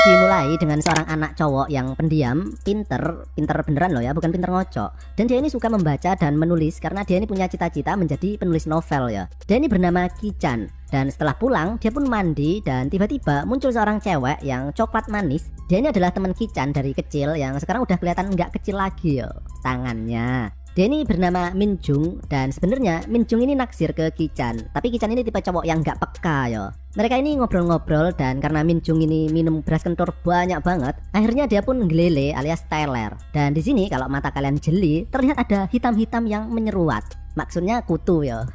dimulai dengan seorang anak cowok yang pendiam, pinter beneran loh ya, bukan pinter ngocok. Dan dia ini suka membaca dan menulis karena dia ini punya cita-cita menjadi penulis novel ya. Dia ini bernama Ki-chan. Dan setelah pulang, dia pun mandi dan tiba-tiba muncul seorang cewek yang coklat manis. Dia ini adalah teman Ki-chan dari kecil yang sekarang udah kelihatan nggak kecil lagi yo tangannya. Dia ini bernama Minjung dan sebenarnya Minjung ini naksir ke Ki-chan. Tapi Ki-chan ini tipe cowok yang nggak peka ya. Mereka ini ngobrol-ngobrol dan karena Minjung ini minum beras kentur banyak banget, akhirnya dia pun gelele alias teler. Dan di sini kalau mata kalian jeli, terlihat ada hitam-hitam yang menyeruat. Maksudnya kutu ya.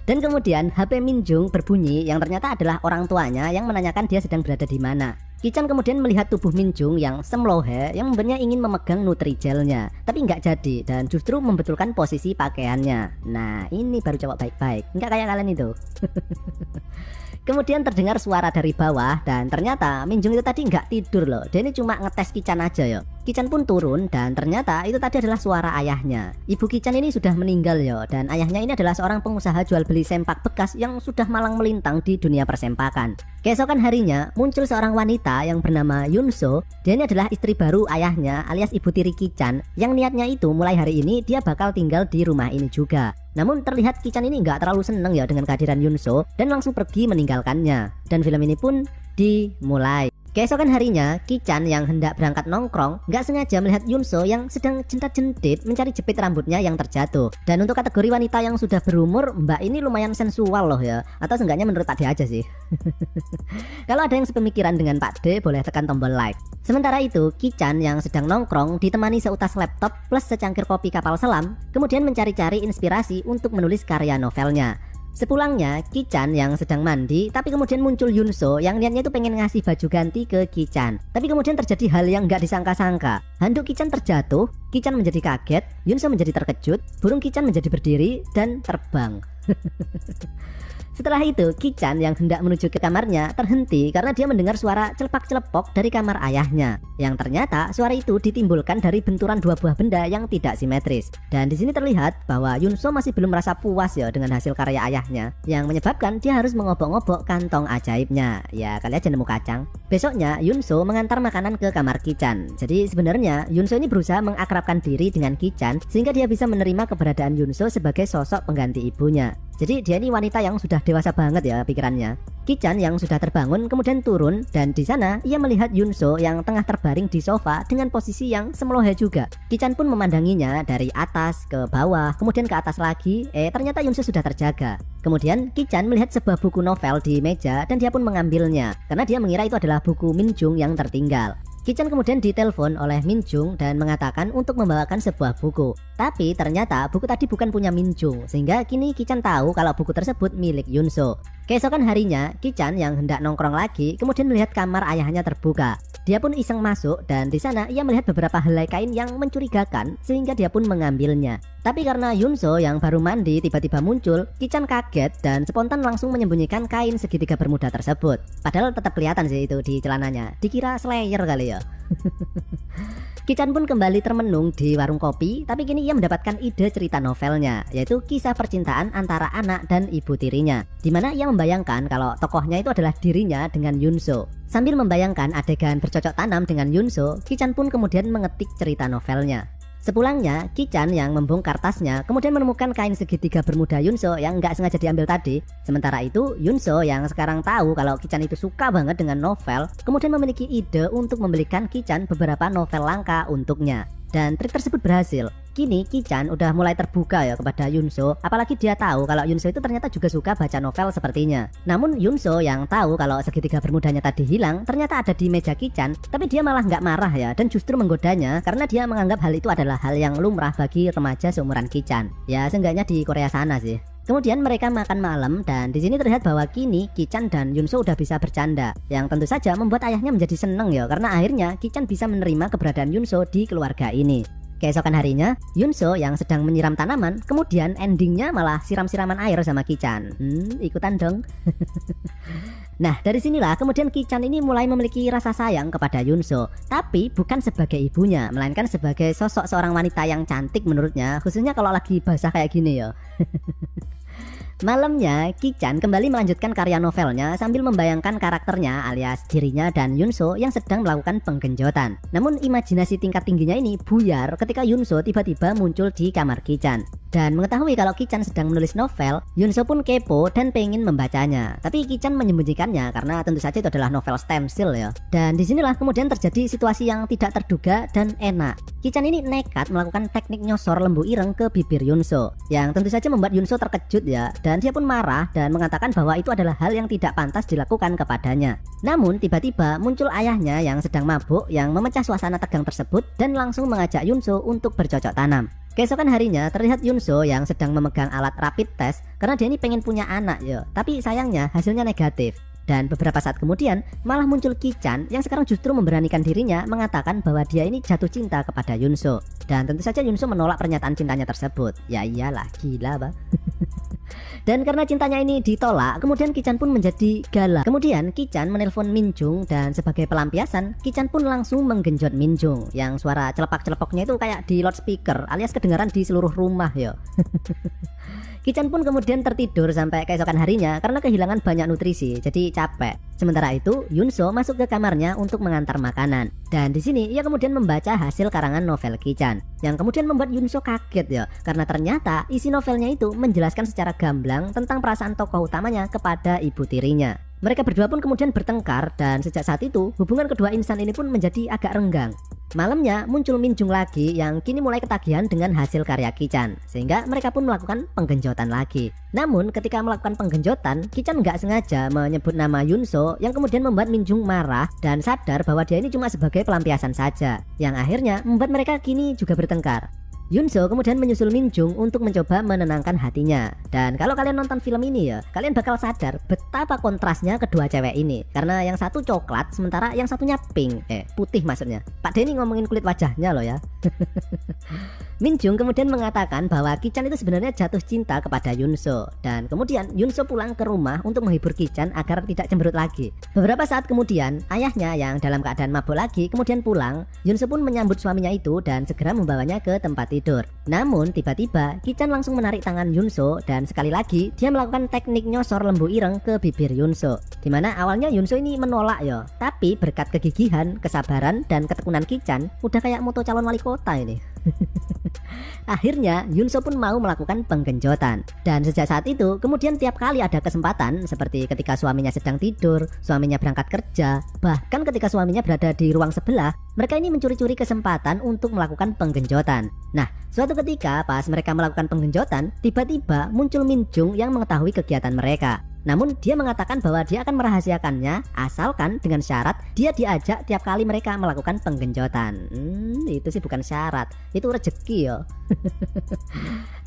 Dan kemudian HP Minjung berbunyi yang ternyata adalah orang tuanya yang menanyakan dia sedang berada di mana. Ki-chan kemudian melihat tubuh Minjung yang semlohe yang membenarnya ingin memegang Nutrigelnya, tapi nggak jadi dan justru membetulkan posisi pakaiannya. Nah ini baru cowok baik-baik, nggak kayak kalian itu. Kemudian terdengar suara dari bawah dan ternyata Minjung itu tadi nggak tidur loh. Dia ini cuma ngetes Ki-chan aja ya. Ki-chan pun turun dan ternyata itu tadi adalah suara ayahnya. Ibu Ki-chan ini sudah meninggal ya, dan ayahnya ini adalah seorang pengusaha jual beli sempak bekas yang sudah malang melintang di dunia persempakan. Keesokan harinya muncul seorang wanita yang bernama Yunso. Dia ini adalah istri baru ayahnya alias ibu tiri Ki-chan yang niatnya itu mulai hari ini dia bakal tinggal di rumah ini juga. Namun terlihat Ki-chan ini nggak terlalu seneng ya dengan kehadiran Yunso dan langsung pergi meninggalkannya. Dan film ini pun dimulai. Keesokan harinya, Ki-chan yang hendak berangkat nongkrong nggak sengaja melihat Yunso yang sedang jentat-jentit mencari jepit rambutnya yang terjatuh. Dan untuk kategori wanita yang sudah berumur, mbak ini lumayan sensual loh ya. Atau seenggaknya menurut Pak D aja sih. Kalau ada yang sepemikiran dengan Pak D, boleh tekan tombol like. Sementara itu, Ki-chan yang sedang nongkrong ditemani seutas laptop plus secangkir kopi kapal selam, kemudian mencari-cari inspirasi untuk menulis karya novelnya. Sepulangnya, Ki-chan yang sedang mandi, tapi kemudian muncul Yunso yang niatnya itu pengen ngasih baju ganti ke Ki-chan. Tapi kemudian terjadi hal yang nggak disangka-sangka. Handuk Ki-chan terjatuh, Ki-chan menjadi kaget, Yunso menjadi terkejut, burung Ki-chan menjadi berdiri dan terbang. Setelah itu, Ki-chan yang hendak menuju ke kamarnya terhenti karena dia mendengar suara celepak-celepok dari kamar ayahnya. Yang ternyata suara itu ditimbulkan dari benturan dua buah benda yang tidak simetris. Dan di sini terlihat bahwa Yunso masih belum merasa puas ya dengan hasil karya ayahnya, yang menyebabkan dia harus mengobok-ngobok kantong ajaibnya. Ya kali aja nemu kacang. Besoknya Yunso mengantar makanan ke kamar Ki-chan. Jadi sebenarnya Yunso ini berusaha mengakrabkan diri dengan Ki-chan sehingga dia bisa menerima keberadaan Yunso sebagai sosok pengganti ibunya. Jadi dia ini wanita yang sudah dewasa banget ya pikirannya. Ki-chan yang sudah terbangun kemudian turun dan di sana ia melihat Yunso yang tengah terbaring di sofa dengan posisi yang semlohe juga. Ki-chan pun memandanginya dari atas ke bawah, kemudian ke atas lagi. Ternyata Yunso sudah terjaga. Kemudian Ki-chan melihat sebuah buku novel di meja dan dia pun mengambilnya karena dia mengira itu adalah buku Minjung yang tertinggal. Ki-chan kemudian ditelepon oleh Minjung dan mengatakan untuk membawakan sebuah buku. Tapi ternyata buku tadi bukan punya Minjung, sehingga kini Ki-chan tahu kalau buku tersebut milik Yunso. Keesokan harinya, Ki-chan yang hendak nongkrong lagi kemudian melihat kamar ayahnya terbuka. Dia pun iseng masuk dan di sana ia melihat beberapa helai kain yang mencurigakan sehingga dia pun mengambilnya. Tapi karena Yunso yang baru mandi tiba-tiba muncul, Ki-chan kaget dan spontan langsung menyembunyikan kain segitiga bermuda tersebut. Padahal tetap kelihatan sih itu di celananya. Dikira Slayer kali ya. Ki-chan pun kembali termenung di warung kopi, tapi kini ia mendapatkan ide cerita novelnya, yaitu kisah percintaan antara anak dan ibu tirinya, dimana ia membayangkan kalau tokohnya itu adalah dirinya dengan Yunso. Sambil membayangkan adegan bercocok tanam dengan Yunso, Ki-chan pun kemudian mengetik cerita novelnya. Sepulangnya, Ki-chan yang membongkar tasnya kemudian menemukan kain segitiga bermuda Yunso yang nggak sengaja diambil tadi. Sementara itu, Yunso yang sekarang tahu kalau Ki-chan itu suka banget dengan novel, kemudian memiliki ide untuk membelikan Ki-chan beberapa novel langka untuknya. Dan trik tersebut berhasil. Kini Ki-chan udah mulai terbuka ya kepada Yunso, apalagi dia tahu kalau Yunso itu ternyata juga suka baca novel sepertinya. Namun Yunso yang tahu kalau segitiga bermudanya tadi hilang ternyata ada di meja Ki-chan, tapi dia malah nggak marah ya dan justru menggodanya karena dia menganggap hal itu adalah hal yang lumrah bagi remaja seumuran Ki-chan. Ya seenggaknya di Korea sana sih. Kemudian mereka makan malam dan di sini terlihat bahwa kini Ki-chan dan Yunso udah bisa bercanda, yang tentu saja membuat ayahnya menjadi seneng ya karena akhirnya Ki-chan bisa menerima keberadaan Yunso di keluarga ini. Keesokan harinya, Yunso yang sedang menyiram tanaman, kemudian endingnya malah siram-siraman air sama Ki-chan. Ikutan dong. Nah, dari sinilah kemudian Ki-chan ini mulai memiliki rasa sayang kepada Yunso, tapi bukan sebagai ibunya, melainkan sebagai sosok seorang wanita yang cantik menurutnya, khususnya kalau lagi basah kayak gini ya. Malamnya, Ki-chan kembali melanjutkan karya novelnya sambil membayangkan karakternya alias dirinya dan Yunso yang sedang melakukan penggenjotan. Namun imajinasi tingkat tingginya ini buyar ketika Yunso tiba-tiba muncul di kamar Ki-chan. Dan mengetahui kalau Ki-chan sedang menulis novel, Yunso pun kepo dan pengen membacanya. Tapi Ki-chan menyembunyikannya karena tentu saja itu adalah novel stensil ya. Dan disinilah kemudian terjadi situasi yang tidak terduga dan enak. Ki-chan ini nekat melakukan teknik nyosor lembu ireng ke bibir Yunso, yang tentu saja membuat Yunso terkejut ya. Dan dia pun marah dan mengatakan bahwa itu adalah hal yang tidak pantas dilakukan kepadanya. Namun tiba-tiba muncul ayahnya yang sedang mabuk yang memecah suasana tegang tersebut dan langsung mengajak Yunso untuk bercocok tanam. Keesokan harinya terlihat Yunso yang sedang memegang alat rapid test karena dia ini pengen punya anak ya. Tapi sayangnya hasilnya negatif. Dan beberapa saat kemudian malah muncul Ki-chan yang sekarang justru memberanikan dirinya mengatakan bahwa dia ini jatuh cinta kepada Yunso. Dan tentu saja Yunso menolak pernyataan cintanya tersebut. Ya iyalah, gila bah. Dan karena cintanya ini ditolak, kemudian Ki-chan pun menjadi galak. Kemudian Ki-chan menelpon Minjung dan sebagai pelampiasan, Ki-chan pun langsung menggenjot Minjung yang suara celepak-celepoknya itu kayak di loudspeaker alias kedengaran di seluruh rumah yo. Ki-chan pun kemudian tertidur sampai keesokan harinya karena kehilangan banyak nutrisi, jadi capek. Sementara itu, Yunso masuk ke kamarnya untuk mengantar makanan. Dan di sini ia kemudian membaca hasil karangan novel Ki-chan, yang kemudian membuat Yunso kaget ya, karena ternyata isi novelnya itu menjelaskan secara gamblang tentang perasaan tokoh utamanya kepada ibu tirinya. Mereka berdua pun kemudian bertengkar dan sejak saat itu hubungan kedua insan ini pun menjadi agak renggang. Malamnya muncul Minjung lagi yang kini mulai ketagihan dengan hasil karya Ki-chan, sehingga mereka pun melakukan penggenjotan lagi. Namun ketika melakukan penggenjotan, Ki-chan nggak sengaja menyebut nama Yunso yang kemudian membuat Minjung marah dan sadar bahwa dia ini cuma sebagai pelampiasan saja, yang akhirnya membuat mereka kini juga bertengkar. Yunso kemudian menyusul Minjung untuk mencoba menenangkan hatinya. Dan kalau kalian nonton film ini ya, kalian bakal sadar betapa kontrasnya kedua cewek ini. Karena yang satu coklat, sementara yang satunya pink. Putih maksudnya. Pak Denny ngomongin kulit wajahnya loh ya. Minjung kemudian mengatakan bahwa Ki-chan itu sebenarnya jatuh cinta kepada Yunso. Dan kemudian Yunso pulang ke rumah untuk menghibur Ki-chan agar tidak cemberut lagi. Beberapa saat kemudian, ayahnya yang dalam keadaan mabuk lagi kemudian pulang. Yunso pun menyambut suaminya itu dan segera membawanya ke tempat tidur. Namun tiba-tiba Ki-chan langsung menarik tangan Yunso dan sekali lagi dia melakukan teknik nyosor lembu ireng ke bibir Yunso. Dimana awalnya Yunso ini menolak ya, tapi berkat kegigihan, kesabaran, dan ketekunan Ki-chan, udah kayak moto calon wali kota ini. Akhirnya Yunso pun mau melakukan penggenjotan. Dan sejak saat itu kemudian tiap kali ada kesempatan, seperti ketika suaminya sedang tidur, suaminya berangkat kerja, bahkan ketika suaminya berada di ruang sebelah, mereka ini mencuri-curi kesempatan untuk melakukan penggenjotan. Nah, suatu ketika pas mereka melakukan penggenjotan, tiba-tiba muncul Minjung yang mengetahui kegiatan mereka. Namun dia mengatakan bahwa dia akan merahasiakannya asalkan dengan syarat dia diajak tiap kali mereka melakukan penggenjotan. Itu sih bukan syarat, itu rezeki yo.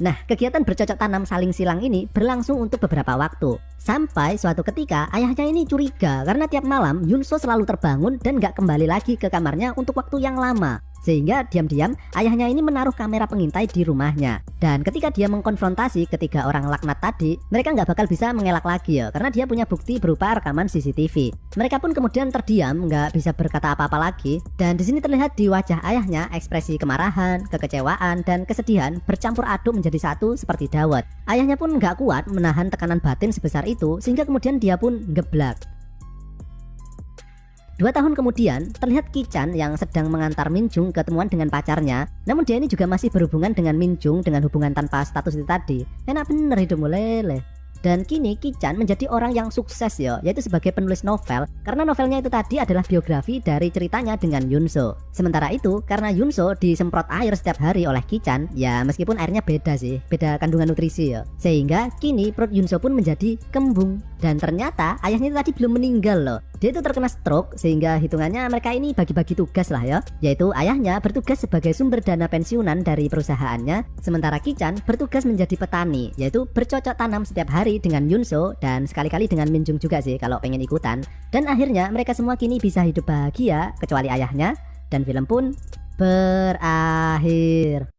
Nah, kegiatan bercocok tanam saling silang ini berlangsung untuk beberapa waktu. Sampai suatu ketika ayahnya ini curiga karena tiap malam Yunso selalu terbangun dan gak kembali lagi ke kamarnya untuk waktu yang lama. Sehingga diam-diam ayahnya ini menaruh kamera pengintai di rumahnya. Dan ketika dia mengkonfrontasi ketiga orang laknat tadi, mereka nggak bakal bisa mengelak lagi ya, karena dia punya bukti berupa rekaman CCTV. Mereka pun kemudian terdiam, nggak bisa berkata apa-apa lagi. Dan di sini terlihat di wajah ayahnya ekspresi kemarahan, kekecewaan, dan kesedihan bercampur aduk menjadi satu seperti dawet. Ayahnya pun nggak kuat menahan tekanan batin sebesar itu, sehingga kemudian dia pun geblak. 2 tahun kemudian, terlihat Ki-chan yang sedang mengantar Minjung ketemuan dengan pacarnya. Namun dia ini juga masih berhubungan dengan Minjung dengan hubungan tanpa status itu tadi. Enak bener hidupmu lele. Dan kini Ki-chan menjadi orang yang sukses ya, yaitu sebagai penulis novel, karena novelnya itu tadi adalah biografi dari ceritanya dengan Yunso. Sementara itu, karena Yunso disemprot air setiap hari oleh Ki-chan, ya meskipun airnya beda sih, beda kandungan nutrisi ya, sehingga kini perut Yunso pun menjadi kembung. Dan ternyata ayahnya itu tadi belum meninggal loh. Dia itu terkena stroke, sehingga hitungannya mereka ini bagi-bagi tugas lah ya, yaitu ayahnya bertugas sebagai sumber dana pensiunan dari perusahaannya, sementara Ki-chan bertugas menjadi petani, yaitu bercocok tanam setiap hari dengan Yunso dan sekali-kali dengan Minjung juga sih kalau pengen ikutan. Dan akhirnya mereka semua kini bisa hidup bahagia kecuali ayahnya, dan film pun berakhir.